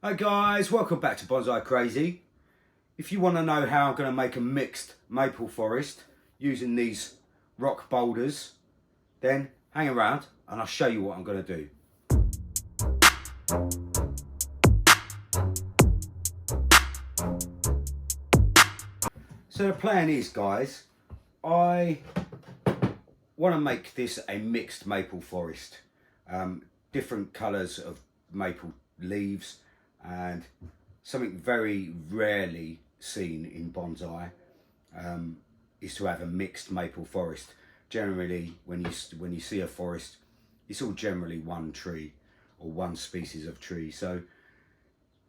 Hi guys, welcome back to Bonsai Crazy. If you want to know how I'm going to make a mixed maple forest using these rock boulders, then hang around and I'll show you what I'm going to do. So the plan is, guys, I want to make this a mixed maple forest. Different colours of maple leaves, and something very rarely seen in bonsai is to have a mixed maple forest. Generally, when you see a forest, it's all generally one tree or one species of tree. So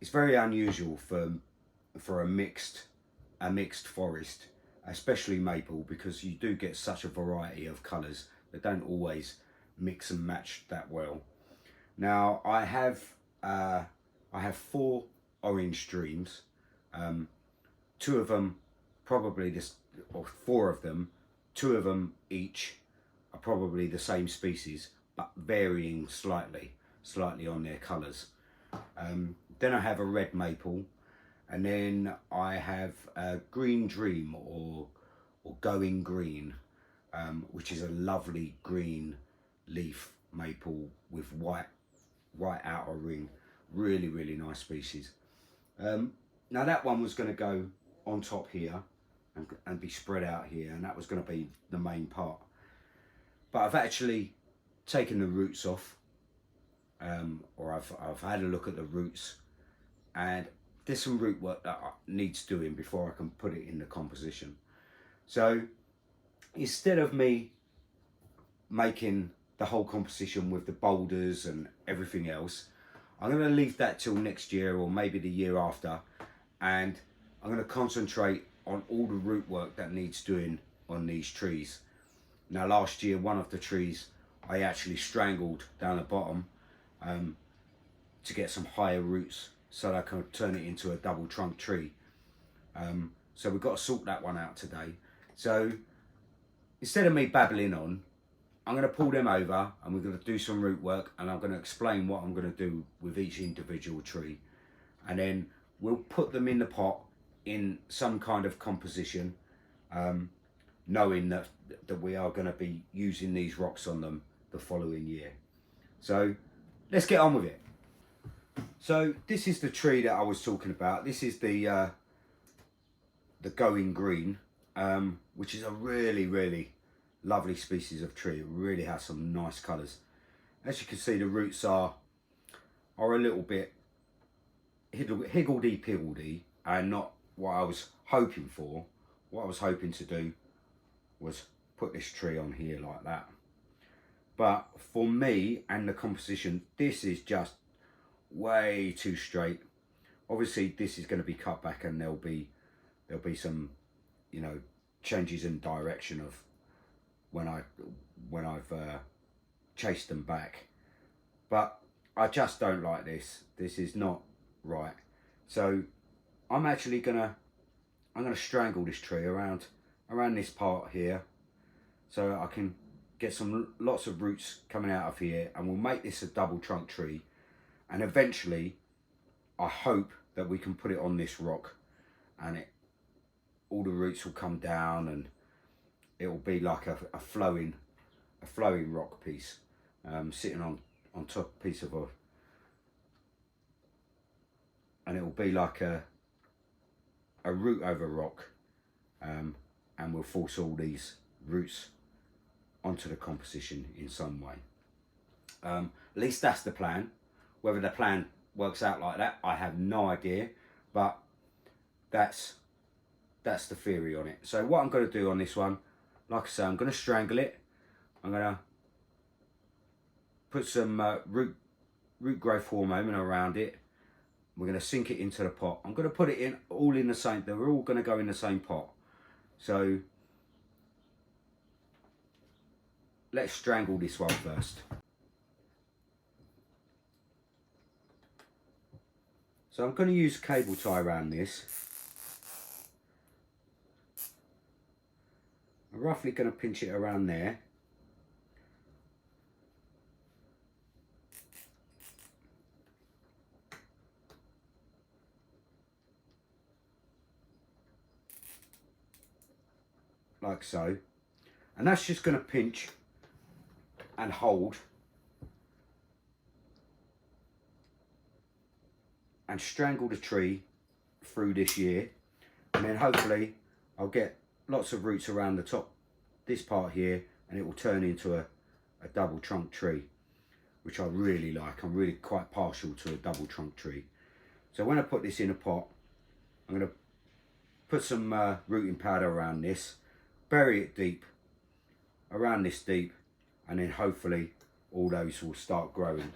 it's very unusual for a mixed forest, especially maple, because you do get such a variety of colours that don't always mix and match that well. Now I have 4 orange streams. 2 of them probably this, or 4 of them, 2 of them each are probably the same species, but varying slightly on their colours. Then I have a red maple, and then I have a green dream or going green, which is a lovely green leaf maple with white outer ring. Really nice species. Now that one was going to go on top here and be spread out here, and that was going to be the main part, but I've actually taken the roots off, or I've had a look at the roots, and there's some root work that needs doing before I can put it in the composition. So instead of me making the whole composition with the boulders and everything else, I'm going to leave that till next year or maybe the year after, and I'm going to concentrate on all the root work that needs doing on these trees. Now last year, one of the trees I actually strangled down the bottom to get some higher roots so that I can turn it into a double trunk tree. So we've got to sort that one out today. So instead of me babbling on, I'm going to pull them over and we're going to do some root work, and I'm going to explain what I'm going to do with each individual tree, and then we'll put them in the pot in some kind of composition, knowing that we are going to be using these rocks on them the following year. So let's get on with it. So this is the tree that I was talking about. This is the going green, which is a really lovely species of tree. It really has some nice colours. As you can see, the roots are a little bit higgledy-piggledy and not what I was hoping for. What I was hoping to do was put this tree on here like that. But for me and the composition, this is just way too straight. Obviously this is going to be cut back, and there'll be some, you know, changes in direction of when I've chased them back, but I just don't like this. This is not right. So I'm actually gonna strangle this tree around this part here, so I can get lots of roots coming out of here, and we'll make this a double trunk tree. And eventually I hope that we can put it on this rock, and all the roots will come down, and it will be like a flowing rock piece, sitting on top piece of and it will be like a root over rock, and we'll force all these roots onto the composition in some way. At least that's the plan. Whether the plan works out like that, I have no idea, but that's the theory on it. So what I'm going to do on this one, like I say, I'm going to strangle it. I'm going to put some root growth hormone around it. We're going to sink it into the pot. I'm going to put it all in the same, they're all going to go in the same pot. So let's strangle this one first. So I'm going to use cable tie around this. I'm roughly going to pinch it around there. like so, and that's just going to pinch and hold and strangle the tree through this year, and then hopefully I'll get lots of roots around the top, this part here, and it will turn into a double trunk tree, which I really like. I'm really quite partial to a double trunk tree. So when I put this in a pot, I'm going to put some rooting powder around this, bury it deep, around this deep, and then hopefully all those will start growing.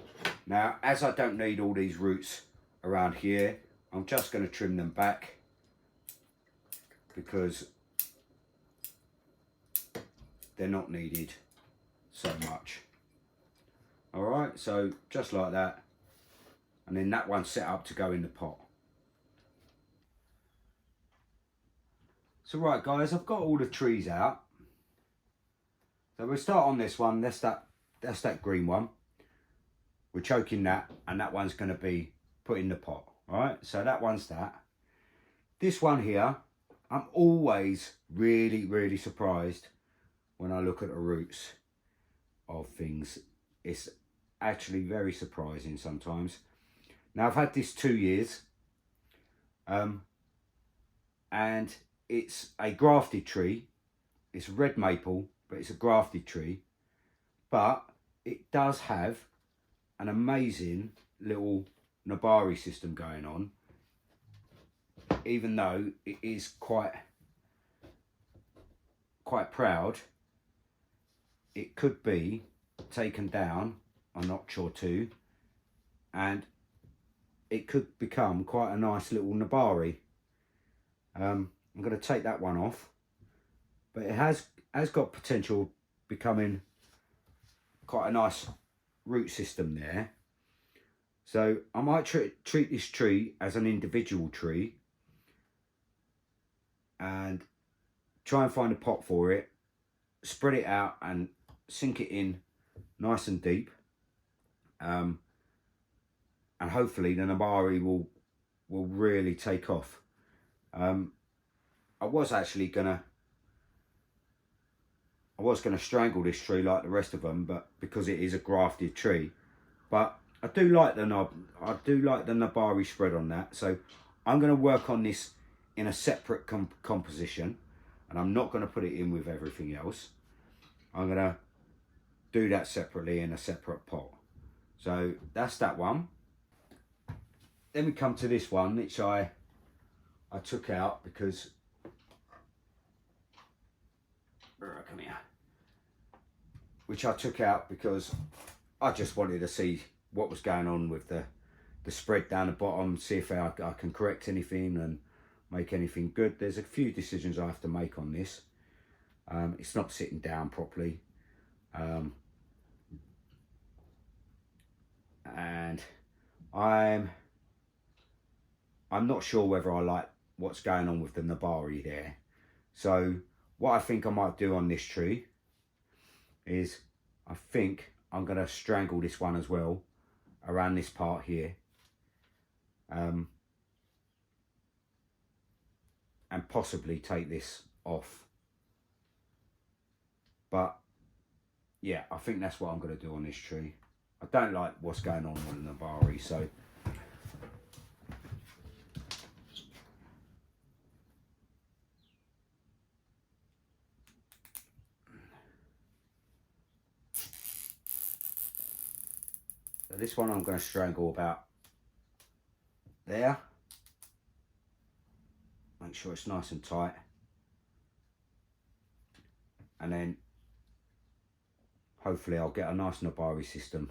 Now, as I don't need all these roots around here, I'm just going to trim them back because they're not needed so much. All right, so just like that, and then that one's set up to go in the pot. So right guys, I've got all the trees out. So we'll start on this one. That's that green one. We're choking that, and that one's going to be put in the pot. All right, so that one's that. This one here, I'm always really surprised when I look at the roots of things. It's actually very surprising sometimes. Now I've had this 2 years, and it's a grafted tree. It's red maple, but it's a grafted tree. But it does have an amazing little nabari system going on, even though it is quite proud. It could be taken down a notch or two, and it could become quite a nice little nabari. I'm going to take that one off, but it has got potential becoming quite a nice root system there. So I might treat this tree as an individual tree and try and find a pot for it, spread it out and sink it in nice and deep, and hopefully the nabari will really take off. I was gonna strangle this tree like the rest of them, but because it is a grafted tree. But I do like the nabari spread on that, so I'm going to work on this in a separate composition, and I'm not going to put it in with everything else. I'm going to do that separately in a separate pot. So that's that one. Then we come to this one, which I took out because, come here, which I took out because I just wanted to see what was going on with the spread down the bottom, see if I can correct anything and make anything good. There's a few decisions I have to make on this. It's not sitting down properly, and I'm not sure whether I like what's going on with the nabari there. So what I think I might do on this tree is I think I'm going to strangle this one as well around this part here, and possibly take this off. But yeah, I think that's what I'm going to do on this tree. I don't like what's going on with the nabari, so this one I'm going to strangle about there. Make sure it's nice and tight, and then hopefully I'll get a nice nabari system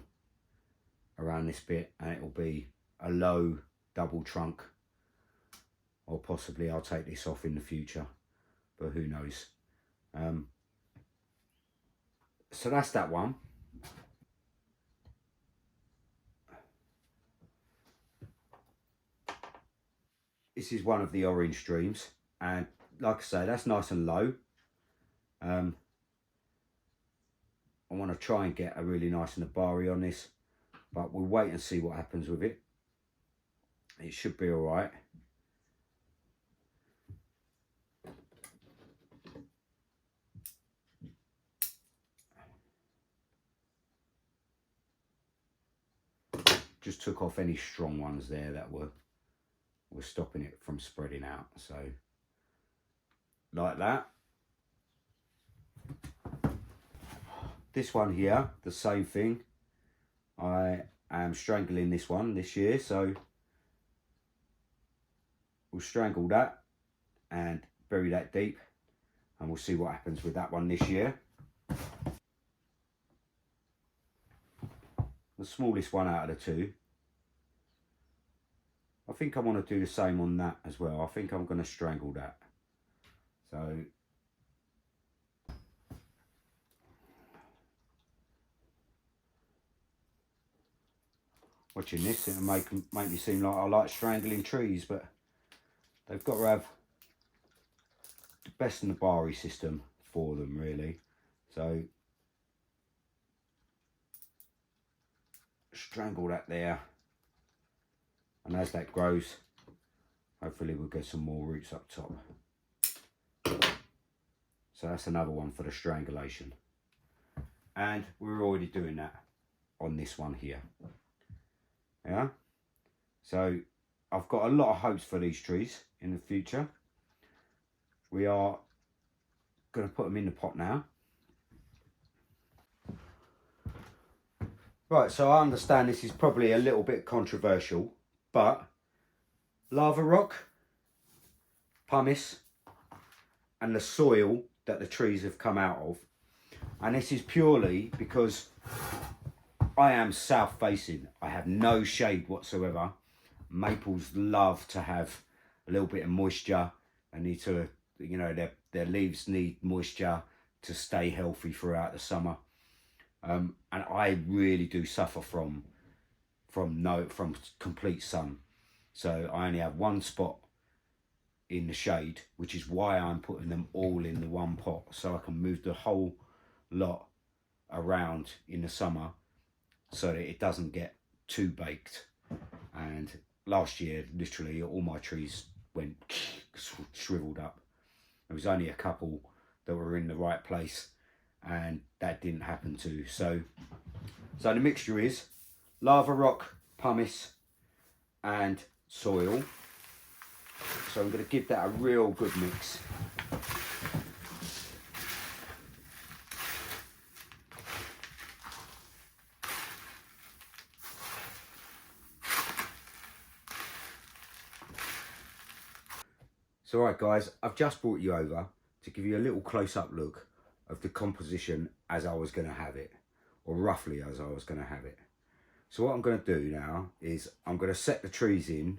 around this bit, and it will be a low double trunk, or possibly I'll take this off in the future, but who knows. So that's that one. This is one of the orange streams, and like I say, that's nice and low. I want to try and get a really nice nabari on this, but we'll wait and see what happens with it. It should be all right. just took off any strong ones there that were stopping it from spreading out. So like that. This one here, the same thing. I am strangling this one this year, so we'll strangle that and bury that deep, and we'll see what happens with that one this year. The smallest one out of the two. I think I want to do the same on that as well. I think I'm going to strangle that. So watching this, it'll make me seem like I like strangling trees, but they've got to have the best in the Bari system for them, really. So strangle that there, and as that grows, hopefully we'll get some more roots up top. So that's another one for the strangulation, and we're already doing that on this one here. Yeah, so I've got a lot of hopes for these trees in the future. We are going to put them in the pot now. Right, so I understand this is probably a little bit controversial, but lava rock, pumice, and the soil that the trees have come out of, and this is purely because I am south facing. I have no shade whatsoever. Maples love to have a little bit of moisture. They need to, you know, their leaves need moisture to stay healthy throughout the summer. And I really do suffer from complete sun. So I only have one spot in the shade, which is why I'm putting them all in the one pot, so I can move the whole lot around in the summer so that it doesn't get too baked. And last year, literally all my trees went shriveled up. There was only a couple that were in the right place, and that didn't happen too. So the mixture is lava rock, pumice, and soil. So I'm going to give that a real good mix. So alright guys, I've just brought you over to give you a little close-up look of the composition as I was going to have it, or roughly as I was going to have it. So what I'm going to do now is I'm going to set the trees in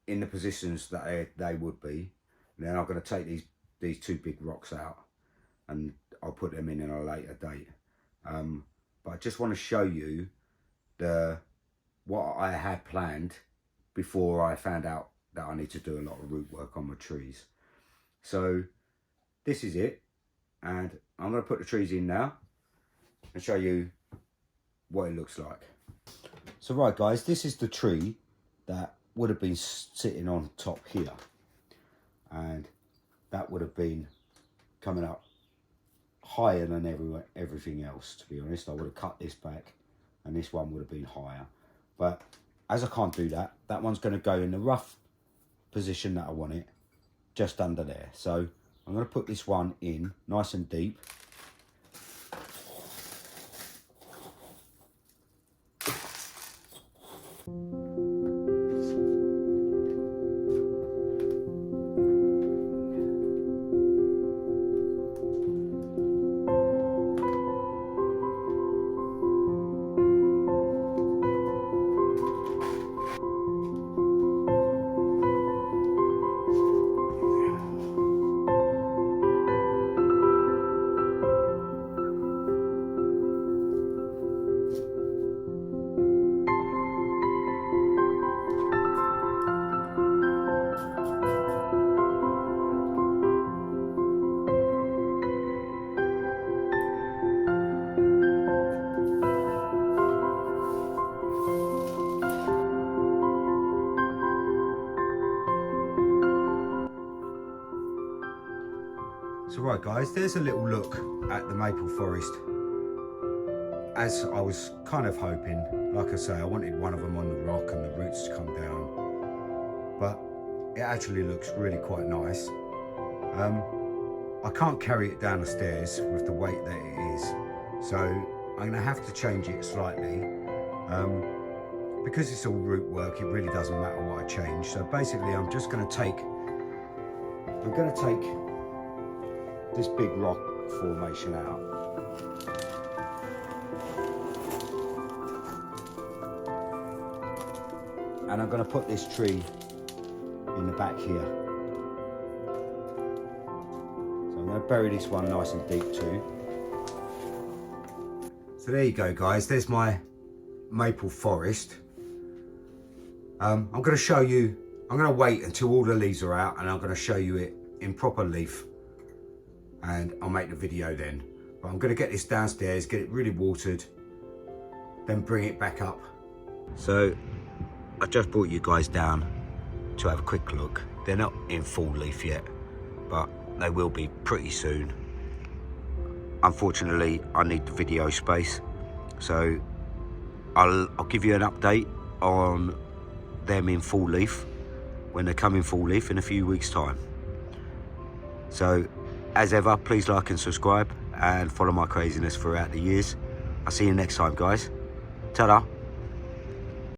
the positions that they would be, and then I'm going to take these two big rocks out and I'll put them in a later date. But I just want to show you what I had planned before I found out that I need to do a lot of root work on my trees. So this is it, and I'm going to put the trees in now and show you what it looks like. So right guys, this is the tree that would have been sitting on top here, and that would have been coming up higher than everything else. To be honest, I would have cut this back and this one would have been higher, but as I can't do that, that one's going to go in the rough position that I want it, just under there. So I'm going to put this one in nice and deep. So right guys, there's a little look at the maple forest as I was kind of hoping, like I say, I wanted one of them on the rock and the roots to come down, but it actually looks really quite nice. I can't carry it down the stairs with the weight that it is, so I'm gonna have to change it slightly. Because it's all root work, it really doesn't matter what I change. So basically I'm gonna take this big rock formation out. And I'm going to put this tree in the back here. So I'm going to bury this one nice and deep too. So there you go guys, there's my maple forest. I'm going to show you, I'm going to wait until all the leaves are out and I'm going to show you it in proper leaf. And I'll make the video then. But I'm going to get this downstairs, get it really watered, then bring it back up. So I just brought you guys down to have a quick look. They're not in full leaf yet, but they will be pretty soon. Unfortunately, I need the video space, so I'll give you an update on them in full leaf when they come in full leaf in a few weeks' time. So, as ever, please like and subscribe and follow my craziness throughout the years. I'll see you next time, guys. Ta-da.